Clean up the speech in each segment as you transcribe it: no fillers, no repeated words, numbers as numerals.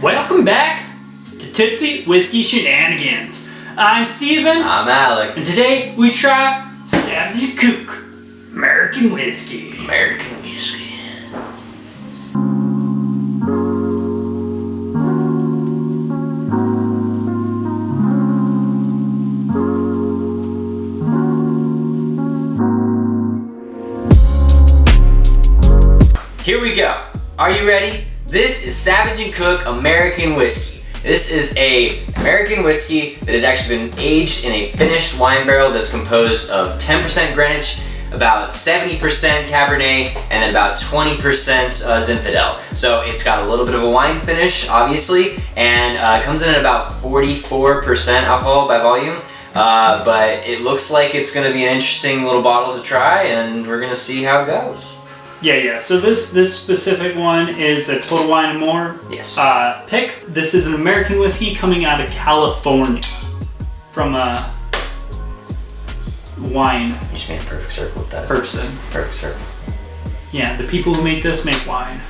Welcome back to Tipsy Whiskey Shenanigans. I'm Steven. I'm Alec. And today we try Savage Cooke American Whiskey. American whiskey. Here we go. Are you ready? This is Savage & Cooke American Whiskey. This is a American whiskey that has actually been aged in a finished wine barrel that's composed of 10% Greenwich, about 70% Cabernet, and then about 20% Zinfandel. So it's got a little bit of a wine finish, obviously, and comes in at about 44% alcohol by volume. But it looks like it's going to be an interesting little bottle to try, and we're going to see how it goes. Yeah. So this specific one is a Total Wine and More pick. This is an American whiskey coming out of California from a wine. You just made a perfect circle with that. Person. Perfect circle. Yeah, the people who make this make wine.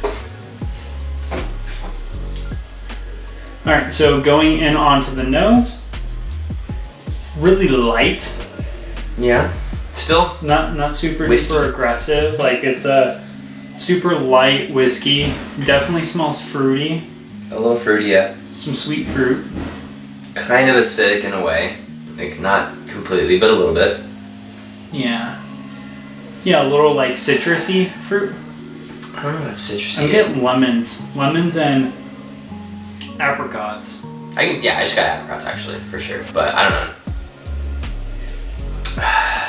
All right, so going in onto the nose, it's really light. Yeah. Still not super whiskey. duper aggressive. Like, it's a super light whiskey. Definitely smells fruity. a little fruity, yeah. Some sweet fruit. Kind of acidic in a way. Like, not completely, but a little bit. Yeah. Yeah, a little like citrusy fruit. I don't know about citrusy. I'm getting lemons. Lemons and apricots. I just got apricots actually, for sure. But I don't know.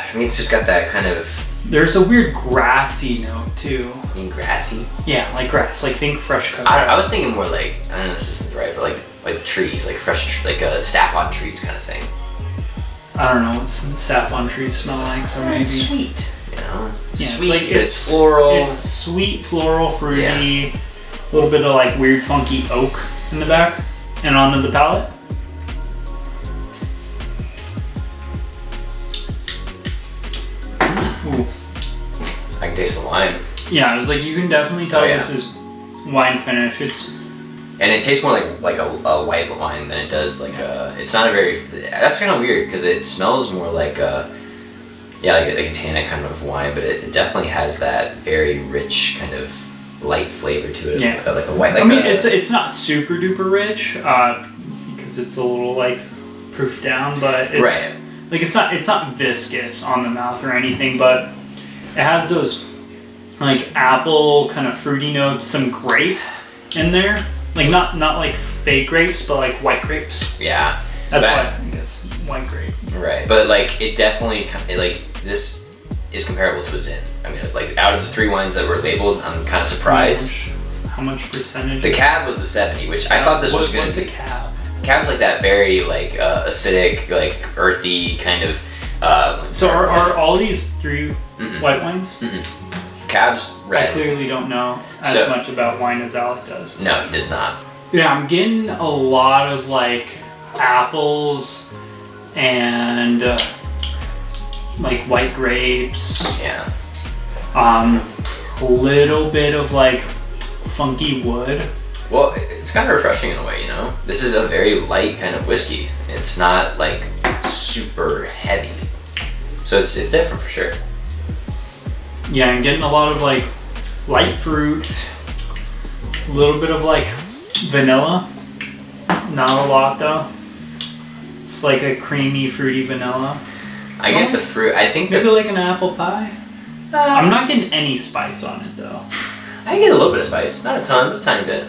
For me, it's just got that kind of... There's a weird grassy note too. You mean grassy? Yeah, like grass. Like, think fresh cut. I was thinking more like, I don't know if this isn't right, but like trees, like fresh, like a sap on trees kind of thing. I don't know what sap on trees smell like, so maybe. It's sweet, you know? Yeah, Sweet, it's, like, it's floral. It's sweet, floral, fruity, Yeah. a little bit of like weird funky oak in the back, and onto the palate. Ooh. I can taste the wine. Yeah, I was like, you can definitely tell Oh, yeah. this is wine finish. And it tastes more like a white wine than it does like a... It's not a very... That's kind of weird because it smells more like a... Yeah, like a tannic kind of wine, but it definitely has that very rich kind of light flavor to it. Yeah. Like a white... Like I mean, it's not super duper rich because it's a little like proof down, but it's Right. like it's not viscous on the mouth or anything, but it has those like apple kind of fruity notes, some grape in there. Like not like fake grapes, but like white grapes. Yeah. That's why I think it's white grape. Right, but like it definitely like this is comparable to a Zin. I mean, like out of the 3 wines that were labeled, I'm kind of surprised. How much percentage? The cab was the 70, which I thought this was going to be. What's a cab? Cab's like that very like acidic, like earthy kind of. So are all these 3 white wines? Cab's red. I clearly don't know as much about wine as Alec does. No, he does not. Yeah, I'm getting a lot of like apples and like white grapes. Yeah. A little bit of like funky wood. Well, it's kind of refreshing in a way, you know? This is a very light kind of whiskey. It's not like super heavy. So it's different for sure. Yeah, I'm getting a lot of like light fruit, a little bit of like vanilla. Not a lot though. It's like a creamy, fruity vanilla. I get the fruit. I think Maybe like an apple pie. I'm not getting any spice on it though. I get a little bit of spice, not a ton, but a tiny bit.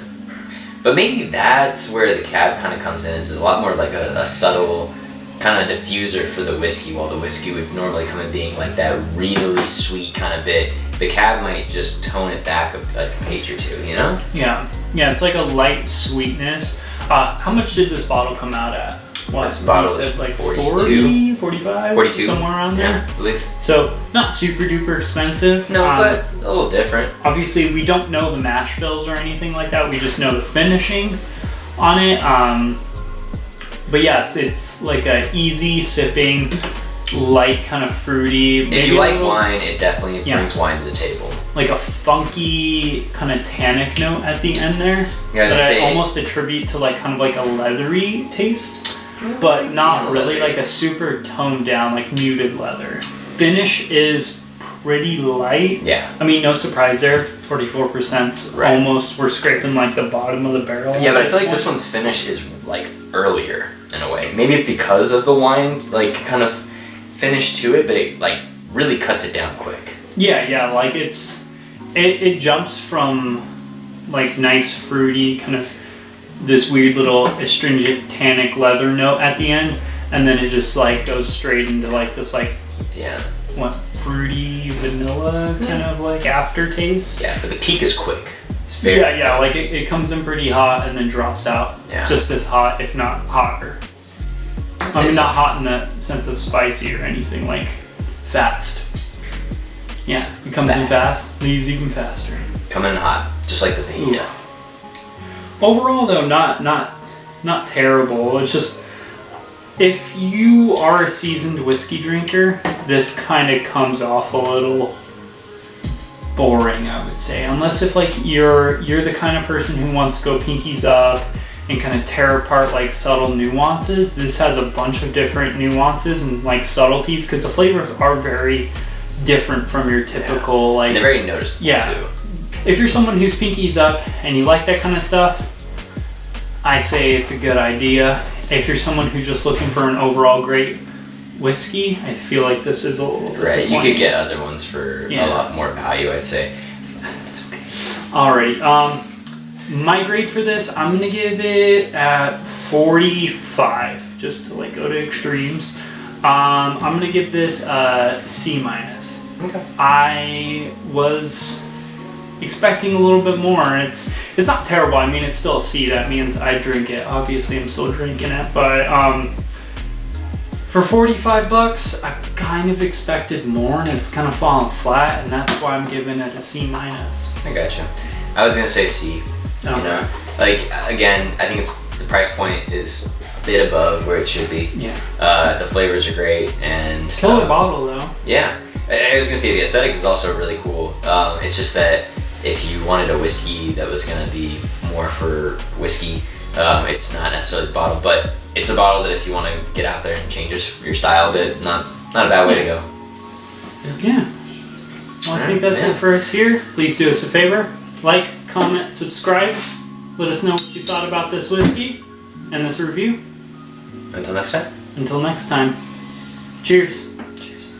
But maybe that's where the cab kind of comes in. Is a lot more like a subtle kind of diffuser for the whiskey, while the whiskey would normally come in being like that really sweet kind of bit. The cab might just tone it back a page or two, you know? Yeah, it's like a light sweetness. How much did this bottle come out at? This bottle you is said like 42? 40, 45? 42. Somewhere around there. Yeah, I believe. So, not super duper expensive. No, but a little different. Obviously, we don't know the mash bills or anything like that. We just know the finishing on it. But yeah, it's like a easy sipping, light kind of fruity. If you like wine, it definitely brings wine to the table. like a funky kind of tannic note at the end there Yeah, that I almost attribute to like kind of like a leathery taste, but not really like a super toned down, like muted leather. Finish is pretty light. Yeah. I mean, no surprise there. 44%'s Right. almost, we're scraping like the bottom of the barrel. Yeah, but I feel like this one's finish is like earlier in a way. Maybe it's because of the wine, like kind of finish to it, but it like really cuts it down quick. Yeah, like it jumps from like nice fruity kind of this weird little astringent tannic leather note at the end, and then it just like goes straight into like this like what fruity vanilla kind of like aftertaste. Yeah, but the peak is quick. It's very yeah, like it comes in pretty hot and then drops out just as hot, if not hotter. I mean, not hot in the sense of spicy or anything, like fast. Yeah, it comes in fast, leaves even faster. Coming in hot, just like the fajita. Overall, though, not terrible. It's just if you are a seasoned whiskey drinker, this kind of comes off a little boring, I would say. Unless if like you're the kind of person who wants to go pinkies up and kind of tear apart like subtle nuances. This has a bunch of different nuances and like subtleties because the flavors are very different from your typical like. They're very noticeable too. If you're someone who's pinkies up and you like that kind of stuff, I say it's a good idea. If you're someone who's just looking for an overall great whiskey, I feel like this is a little disappointing. Right, you could get other ones for a lot more value, I'd say. That's okay. Alright, my grade for this, I'm going to give it at 45, just to like go to extremes. I'm going to give this a C-. Okay. I was expecting a little bit more, and it's not terrible. I mean, it's still a C. That means I drink it. Obviously, I'm still drinking it, but for $45, I kind of expected more, and it's kind of fallen flat, and that's why I'm giving it a C-. I gotcha. I was gonna say C. Okay. You know, like again, I think the price point is a bit above where it should be. Yeah. The flavors are great, and killer bottle though. Yeah, I was gonna say the aesthetic is also really cool. It's just that if you wanted a whiskey that was gonna be more for whiskey, it's not necessarily the bottle, but it's a bottle that if you want to get out there and change your style a bit, not a bad way to go. Yeah. Well, I think that's it for us here. Please do us a favor. Like, comment, subscribe. Let us know what you thought about this whiskey and this review. Until next time. Until next time. Cheers. Cheers.